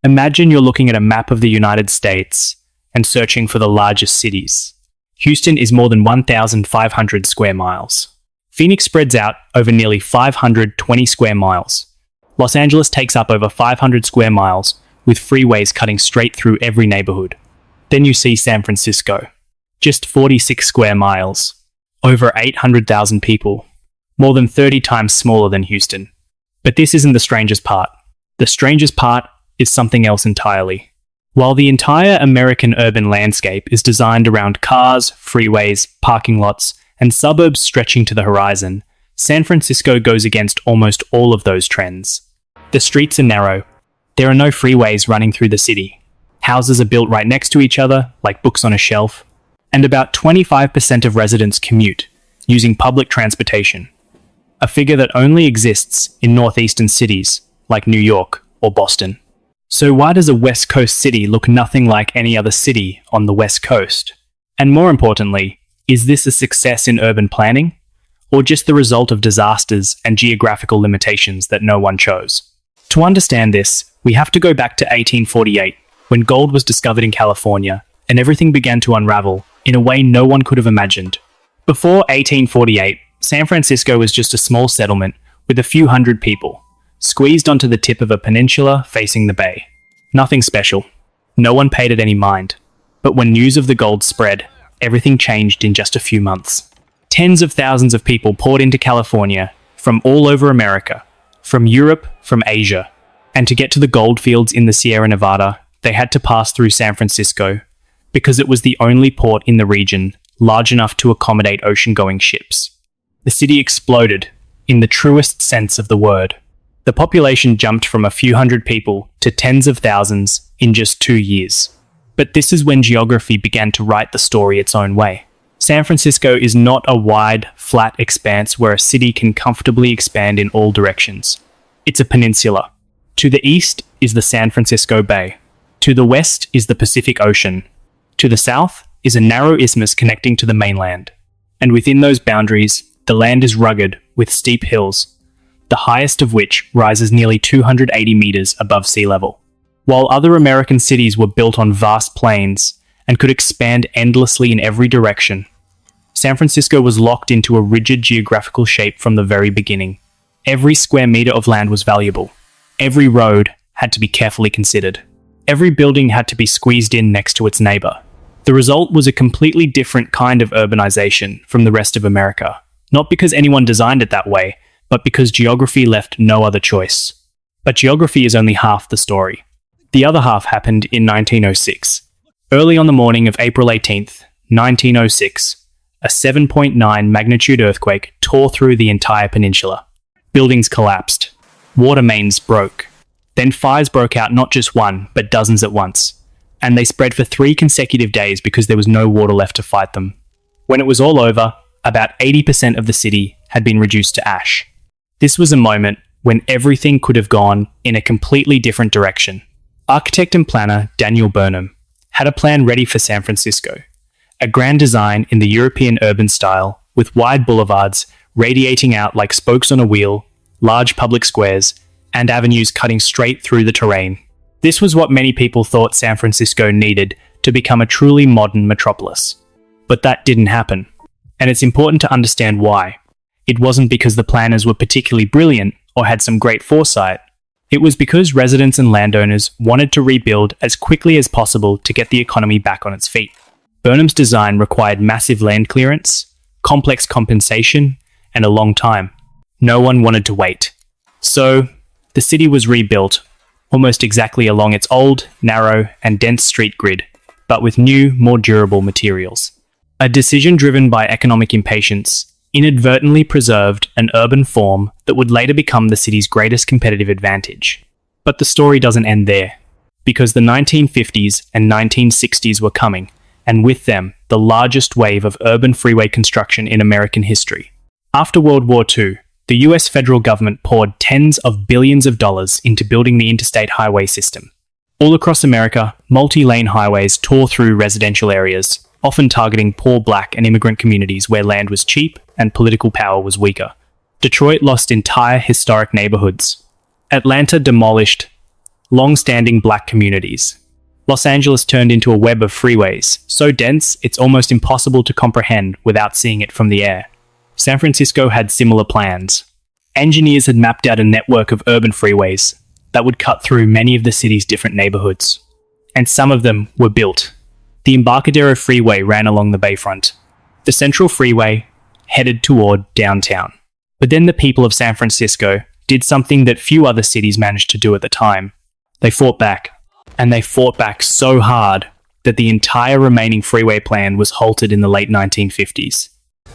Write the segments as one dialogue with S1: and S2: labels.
S1: Imagine you're looking at a map of the United States and searching for the largest cities. Houston is more than 1,500 square miles. Phoenix spreads out over nearly 520 square miles. Los Angeles takes up over 500 square miles, with freeways cutting straight through every neighborhood. Then you see San Francisco. Just 46 square miles. Over 800,000 people. More than 30 times smaller than Houston. But this isn't the strangest part. The strangest part is something else entirely. While the entire American urban landscape is designed around cars, freeways, parking lots, and suburbs stretching to the horizon, San Francisco goes against almost all of those trends. The streets are narrow. There are no freeways running through the city. Houses are built right next to each other, like books on a shelf. And about 25% of residents commute, using public transportation. A figure that only exists in northeastern cities, like New York or Boston. So why does a West Coast city look nothing like any other city on the West Coast? And more importantly, is this a success in urban planning? Or just the result of disasters and geographical limitations that no one chose? To understand this, we have to go back to 1848, when gold was discovered in California, and everything began to unravel in a way no one could have imagined. Before 1848, San Francisco was just a small settlement with a few hundred people, squeezed onto the tip of a peninsula facing the bay. Nothing special. No one paid it any mind. But when news of the gold spread, everything changed in just a few months. Tens of thousands of people poured into California from all over America, from Europe, from Asia. And to get to the gold fields in the Sierra Nevada, they had to pass through San Francisco, because it was the only port in the region large enough to accommodate ocean-going ships. The city exploded, in the truest sense of the word. The population jumped from a few hundred people to tens of thousands in just 2 years. But this is when geography began to write the story its own way. San Francisco is not a wide, flat expanse where a city can comfortably expand in all directions. It's a peninsula. To the east is the San Francisco Bay. To the west is the Pacific Ocean. To the south is a narrow isthmus connecting to the mainland. And within those boundaries, the land is rugged with steep hills, the highest of which rises nearly 280 meters above sea level. While other American cities were built on vast plains and could expand endlessly in every direction, San Francisco was locked into a rigid geographical shape from the very beginning. Every square meter of land was valuable. Every road had to be carefully considered. Every building had to be squeezed in next to its neighbor. The result was a completely different kind of urbanization from the rest of America, not because anyone designed it that way, but because geography left no other choice. But geography is only half the story. The other half happened in 1906. Early on the morning of April 18th, 1906, a 7.9 magnitude earthquake tore through the entire peninsula. Buildings collapsed. Water mains broke. Then fires broke out not just one, but dozens at once. And they spread for 3 consecutive days because there was no water left to fight them. When it was all over, about 80% of the city had been reduced to ash. This was a moment when everything could have gone in a completely different direction. Architect and planner Daniel Burnham had a plan ready for San Francisco, a grand design in the European urban style with wide boulevards radiating out like spokes on a wheel, large public squares, and avenues cutting straight through the terrain. This was what many people thought San Francisco needed to become a truly modern metropolis. But that didn't happen. And it's important to understand why. It wasn't because the planners were particularly brilliant or had some great foresight. It was because residents and landowners wanted to rebuild as quickly as possible to get the economy back on its feet. Burnham's design required massive land clearance, complex compensation, and a long time. No one wanted to wait. So, the city was rebuilt, almost exactly along its old, narrow, and dense street grid, but with new, more durable materials. A decision driven by economic impatience inadvertently preserved an urban form that would later become the city's greatest competitive advantage. But the story doesn't end there, because the 1950s and 1960s were coming, and with them, the largest wave of urban freeway construction in American history. After World War II, the US federal government poured tens of billions of dollars into building the interstate highway system. All across America, multi-lane highways tore through residential areas, often targeting poor black and immigrant communities where land was cheap and political power was weaker. Detroit lost entire historic neighborhoods. Atlanta demolished long-standing black communities. Los Angeles turned into a web of freeways, so dense it's almost impossible to comprehend without seeing it from the air. San Francisco had similar plans. Engineers had mapped out a network of urban freeways that would cut through many of the city's different neighborhoods. And some of them were built. The Embarcadero Freeway ran along the bayfront. The Central Freeway headed toward downtown. But then the people of San Francisco did something that few other cities managed to do at the time. They fought back. And they fought back so hard that the entire remaining freeway plan was halted in the late 1950s.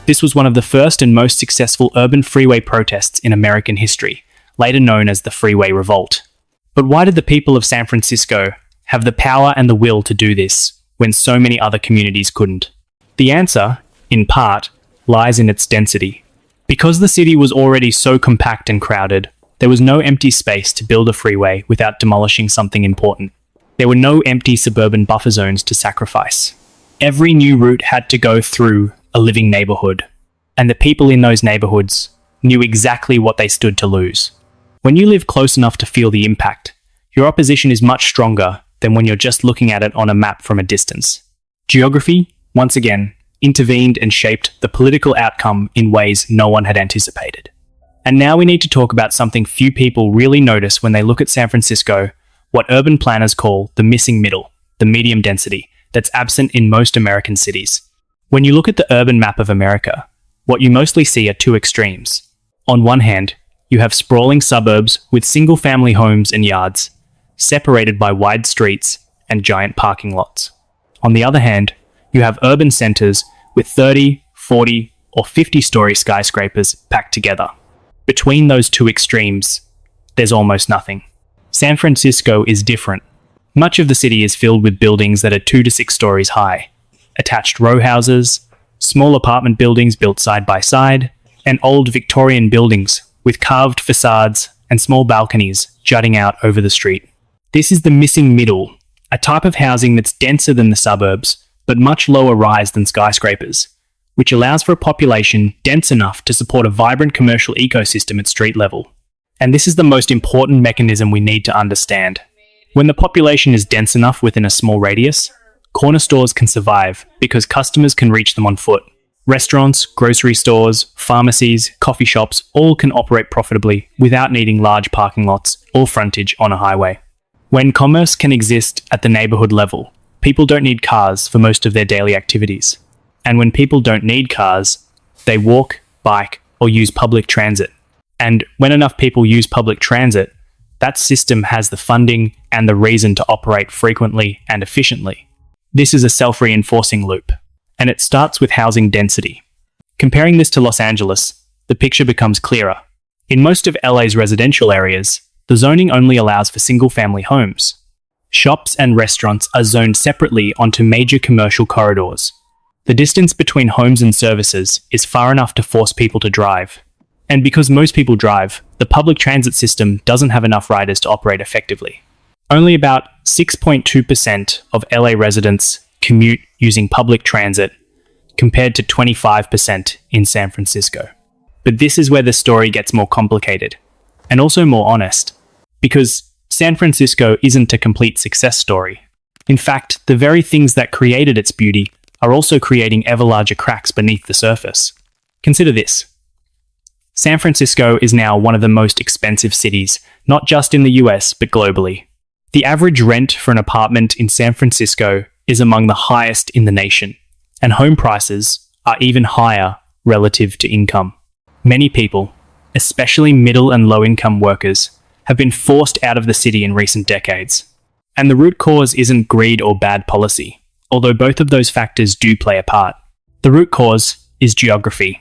S1: This was one of the first and most successful urban freeway protests in American history, later known as the Freeway Revolt. But why did the people of San Francisco have the power and the will to do this when so many other communities couldn't? The answer, in part, lies in its density. Because the city was already so compact and crowded, there was no empty space to build a freeway without demolishing something important. There were no empty suburban buffer zones to sacrifice. Every new route had to go through a living neighborhood, and the people in those neighborhoods knew exactly what they stood to lose. When you live close enough to feel the impact, your opposition is much stronger than when you're just looking at it on a map from a distance. Geography, once again, intervened and shaped the political outcome in ways no one had anticipated. And now we need to talk about something few people really notice when they look at San Francisco, what urban planners call the missing middle, the medium density, that's absent in most American cities. When you look at the urban map of America, what you mostly see are two extremes. On one hand, you have sprawling suburbs with single-family homes and yards, separated by wide streets and giant parking lots. On the other hand, you have urban centers with 30, 40, or 50-story skyscrapers packed together. Between those two extremes, there's almost nothing. San Francisco is different. Much of the city is filled with buildings that are 2 to 6 stories high. Attached row houses, small apartment buildings built side by side, and old Victorian buildings with carved facades and small balconies jutting out over the street. This is the missing middle, a type of housing that's denser than the suburbs, but much lower rise than skyscrapers, which allows for a population dense enough to support a vibrant commercial ecosystem at street level. And this is the most important mechanism we need to understand. When the population is dense enough within a small radius, corner stores can survive because customers can reach them on foot. Restaurants, grocery stores, pharmacies, coffee shops all can operate profitably without needing large parking lots or frontage on a highway. When commerce can exist at the neighborhood level, people don't need cars for most of their daily activities. And when people don't need cars, they walk, bike, or use public transit. And when enough people use public transit, that system has the funding and the reason to operate frequently and efficiently. This is a self-reinforcing loop, and it starts with housing density. Comparing this to Los Angeles, the picture becomes clearer. In most of LA's residential areas, the zoning only allows for single-family homes. Shops and restaurants are zoned separately onto major commercial corridors. The distance between homes and services is far enough to force people to drive. And because most people drive, the public transit system doesn't have enough riders to operate effectively. Only about 6.2% of LA residents commute using public transit, compared to 25% in San Francisco. But this is where the story gets more complicated, and also more honest, because San Francisco isn't a complete success story. In fact, the very things that created its beauty are also creating ever larger cracks beneath the surface. Consider this. San Francisco is now one of the most expensive cities, not just in the US, but globally. The average rent for an apartment in San Francisco is among the highest in the nation, and home prices are even higher relative to income. Many people, especially middle and low-income workers, have been forced out of the city in recent decades. And the root cause isn't greed or bad policy, although both of those factors do play a part. The root cause is geography.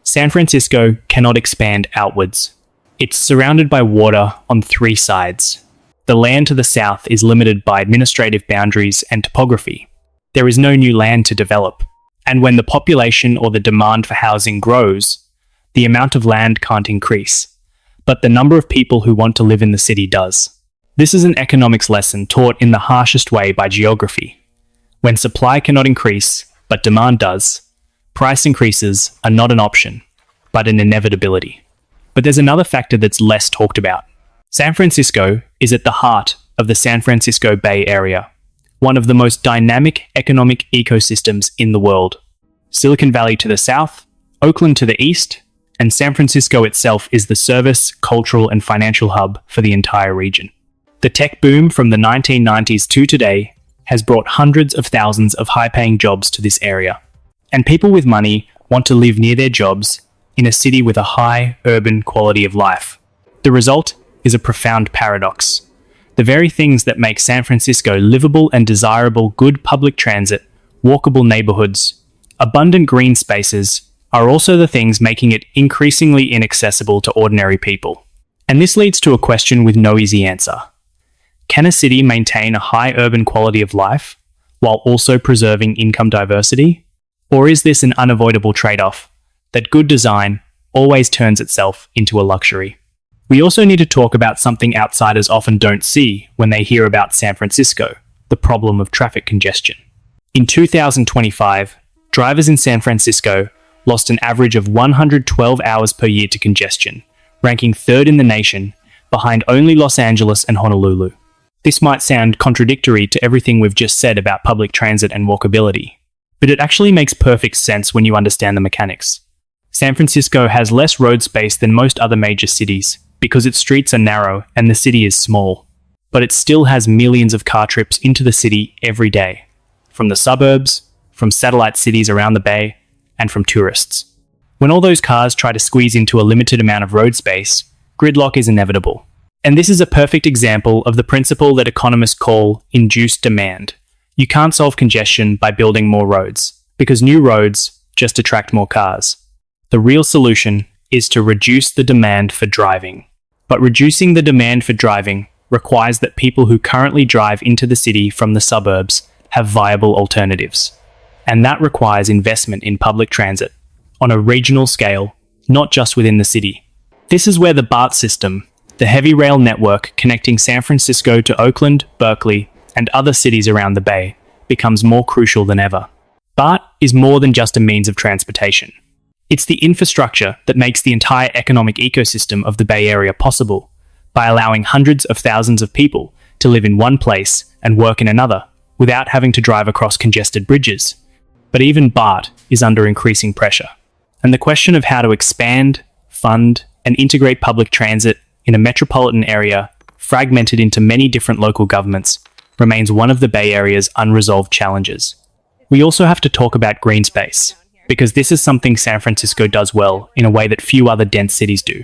S1: San Francisco cannot expand outwards. It's surrounded by water on 3 sides. The land to the south is limited by administrative boundaries and topography. There is no new land to develop. And when the population or the demand for housing grows, the amount of land can't increase, but the number of people who want to live in the city does. This is an economics lesson taught in the harshest way by geography. When supply cannot increase, but demand does, price increases are not an option, but an inevitability. But there's another factor that's less talked about. San Francisco is at the heart of the San Francisco Bay Area, one of the most dynamic economic ecosystems in the world. Silicon Valley to the south, Oakland to the east, and San Francisco itself is the service, cultural, and financial hub for the entire region. The tech boom from the 1990s to today has brought hundreds of thousands of high-paying jobs to this area, and people with money want to live near their jobs in a city with a high urban quality of life. The result is a profound paradox. The very things that make San Francisco livable and desirable, good public transit, walkable neighborhoods, abundant green spaces, are also the things making it increasingly inaccessible to ordinary people. And this leads to a question with no easy answer. Can a city maintain a high urban quality of life while also preserving income diversity? Or is this an unavoidable trade-off that good design always turns itself into a luxury? We also need to talk about something outsiders often don't see when they hear about San Francisco, the problem of traffic congestion. In 2025, drivers in San Francisco lost an average of 112 hours per year to congestion, ranking third in the nation, behind only Los Angeles and Honolulu. This might sound contradictory to everything we've just said about public transit and walkability, but it actually makes perfect sense when you understand the mechanics. San Francisco has less road space than most other major cities because its streets are narrow and the city is small, but it still has millions of car trips into the city every day, from the suburbs, from satellite cities around the bay, and from tourists. When all those cars try to squeeze into a limited amount of road space, gridlock is inevitable. And this is a perfect example of the principle that economists call induced demand. You can't solve congestion by building more roads, because new roads just attract more cars. The real solution is to reduce the demand for driving. But reducing the demand for driving requires that people who currently drive into the city from the suburbs have viable alternatives. And that requires investment in public transit on a regional scale, not just within the city. This is where the BART system, the heavy rail network connecting San Francisco to Oakland, Berkeley, and other cities around the Bay, becomes more crucial than ever. BART is more than just a means of transportation. It's the infrastructure that makes the entire economic ecosystem of the Bay Area possible, by allowing hundreds of thousands of people to live in one place and work in another, without having to drive across congested bridges. But even BART is under increasing pressure. And the question of how to expand, fund, and integrate public transit in a metropolitan area fragmented into many different local governments remains one of the Bay Area's unresolved challenges. We also have to talk about green space, because this is something San Francisco does well in a way that few other dense cities do.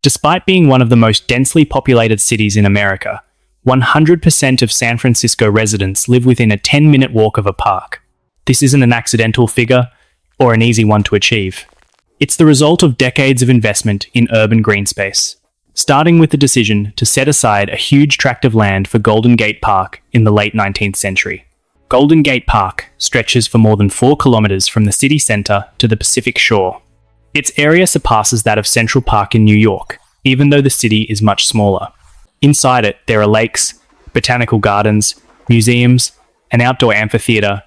S1: Despite being one of the most densely populated cities in America, 100% of San Francisco residents live within a 10-minute walk of a park. This isn't an accidental figure or an easy one to achieve. It's the result of decades of investment in urban green space, starting with the decision to set aside a huge tract of land for Golden Gate Park in the late 19th century. Golden Gate Park stretches for more than 4 kilometers from the city center to the Pacific shore. Its area surpasses that of Central Park in New York, even though the city is much smaller. Inside it, there are lakes, botanical gardens, museums, an outdoor amphitheater,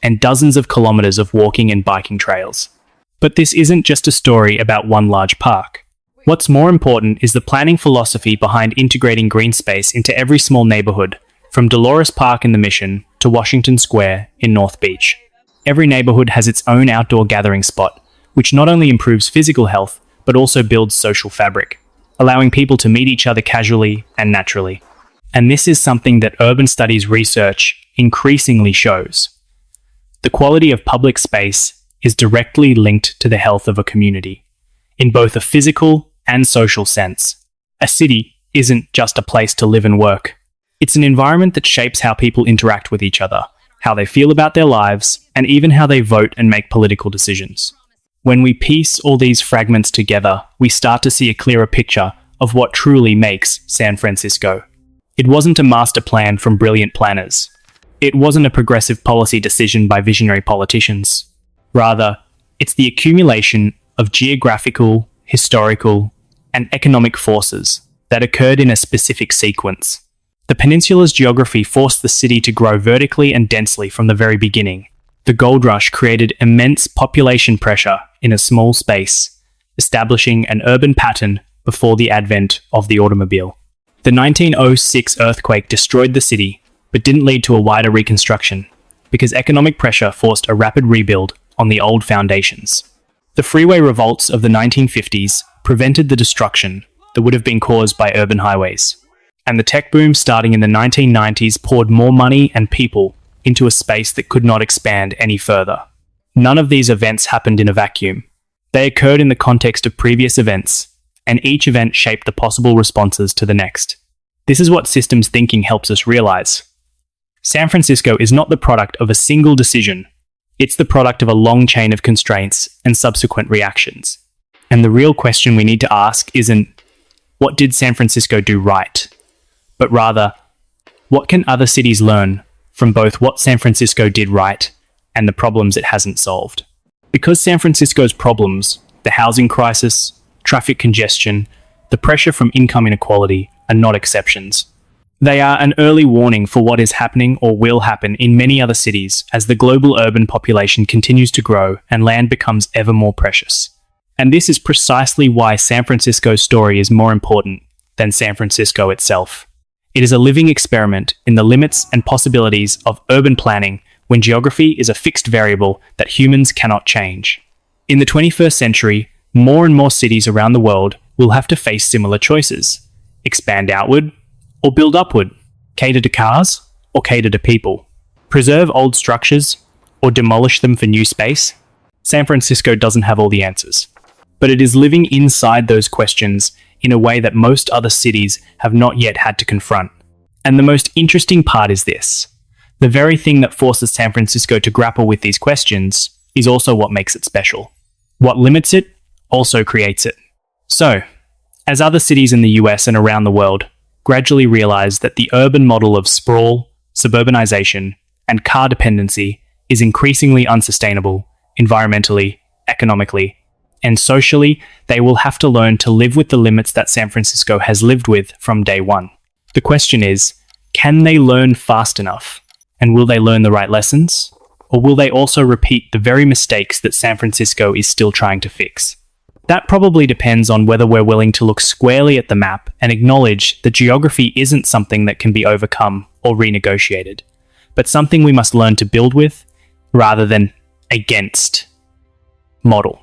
S1: and dozens of kilometers of walking and biking trails. But this isn't just a story about one large park. What's more important is the planning philosophy behind integrating green space into every small neighborhood, from Dolores Park in the Mission to Washington Square in North Beach. Every neighborhood has its own outdoor gathering spot, which not only improves physical health, but also builds social fabric, allowing people to meet each other casually and naturally. And this is something that urban studies research increasingly shows. The quality of public space is directly linked to the health of a community, in both a physical and social sense. A city isn't just a place to live and work. It's an environment that shapes how people interact with each other, how they feel about their lives, and even how they vote and make political decisions. When we piece all these fragments together, we start to see a clearer picture of what truly makes San Francisco. It wasn't a master plan from brilliant planners. It wasn't a progressive policy decision by visionary politicians. Rather, it's the accumulation of geographical, historical, and economic forces that occurred in a specific sequence. The peninsula's geography forced the city to grow vertically and densely from the very beginning. The gold rush created immense population pressure in a small space, establishing an urban pattern before the advent of the automobile. The 1906 earthquake destroyed the city, but didn't lead to a wider reconstruction, because economic pressure forced a rapid rebuild on the old foundations. The freeway revolts of the 1950s prevented the destruction that would have been caused by urban highways, and the tech boom starting in the 1990s poured more money and people into a space that could not expand any further. None of these events happened in a vacuum. They occurred in the context of previous events, and each event shaped the possible responses to the next. This is what systems thinking helps us realize. San Francisco is not the product of a single decision. It's the product of a long chain of constraints and subsequent reactions. And the real question we need to ask isn't, what did San Francisco do right? But rather, what can other cities learn from both what San Francisco did right and the problems it hasn't solved? Because San Francisco's problems, the housing crisis, traffic congestion, the pressure from income inequality, are not exceptions. They are an early warning for what is happening or will happen in many other cities as the global urban population continues to grow and land becomes ever more precious. And this is precisely why San Francisco's story is more important than San Francisco itself. It is a living experiment in the limits and possibilities of urban planning when geography is a fixed variable that humans cannot change. In the 21st century, more and more cities around the world will have to face similar choices: expand outward or build upward, cater to cars or cater to people, preserve old structures or demolish them for new space. San Francisco doesn't have all the answers, but it is living inside those questions in a way that most other cities have not yet had to confront. And the most interesting part is this: the very thing that forces San Francisco to grapple with these questions is also what makes it special. What limits it also creates it. So, as other cities in the US and around the world gradually realize that the urban model of sprawl, suburbanization, and car dependency is increasingly unsustainable environmentally, economically, and socially, they will have to learn to live with the limits that San Francisco has lived with from day one. The question is, can they learn fast enough? And will they learn the right lessons? Or will they also repeat the very mistakes that San Francisco is still trying to fix? That probably depends on whether we're willing to look squarely at the map and acknowledge that geography isn't something that can be overcome or renegotiated, but something we must learn to build with rather than against model.